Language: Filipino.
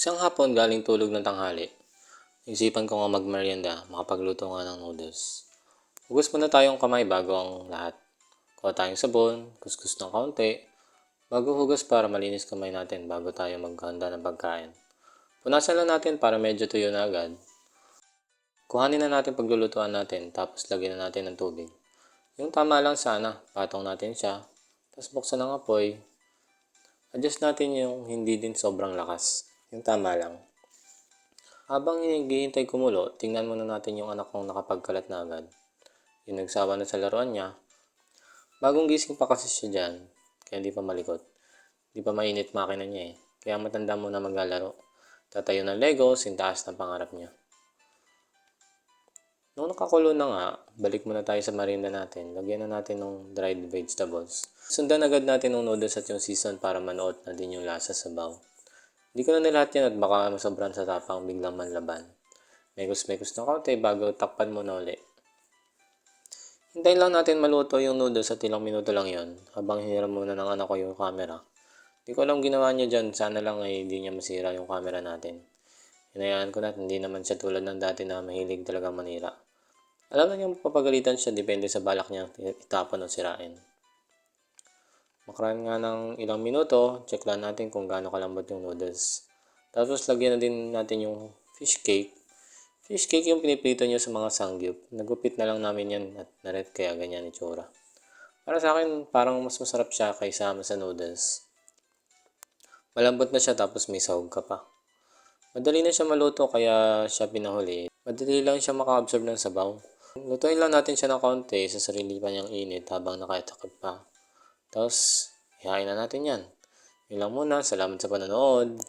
Isang hapon galing tulog ng tanghali, naisipan ko nga magmerienda, makapagluto nga ng noodles. Hugas muna tayong kamay bago ang lahat. Kuha tayong sabon, kuskus ng kaunti, bago hugas para malinis kamay natin bago tayo maghanda ng pagkain. Punasan lang natin para medyo tuyo na agad. Kuhanin na natin paglulutuan natin, tapos lagyan na natin ng tubig. Yung tama lang sana, patong natin siya, tapos buksan ang apoy. Adjust natin yung hindi din sobrang lakas. Yung tama lang. Habang hinihintay kumulo, tingnan muna natin yung anak kong nakapagkalat na agad. Yung nagsawa na sa laruan niya. Bagong gising pa kasi siya dyan, kaya di pa malikot. Di pa mainit makina niya eh, kaya matanda muna maglalaro. Tatayo ng Lego, sintaas ng pangarap niya. Nung nakakulo na nga, balik muna tayo sa merienda natin. Lagyan na natin ng dried vegetables. Sundan agad natin ng noodles at yung season para manood na din yung lasa sa sabaw. Hindi ko na nilahat yan at baka masobran sa tapang biglang manlaban. Mekos-mekos na kaunti bago takpan mo na uli. Hintayin lang natin maluto yung noodles at ilang minuto lang yon habang hiniram muna ng anak ko yung camera. Hindi ko alam ginawa niya dyan, sana lang ay hindi niya masira yung camera natin. Hinayaan ko na at hindi naman siya tulad ng dati na mahilig talaga manira. Alam na niyang papagalitan siya depende sa balak niya itapon o sirain. Makaraan nga ng ilang minuto, check lang natin kung gaano kalambot yung noodles. Tapos lagyan na din natin yung fish cake. Fish cake yung piniprito nyo sa mga sangyup. Nagupit na lang namin yan at naret kaya ganyan itsura. Para sa akin, parang mas masarap siya kaysa sa noodles. Malambot na siya tapos may sahog ka pa. Madali na siya maluto kaya siya pinahuli. Madali lang siya maka-absorb ng sabaw. Lutuin lang natin siya ng kaunti sa sarili pa niyang init habang nakaitakip pa. Tapos, ihain na natin yan. Yun lang muna. Salamat sa panonood.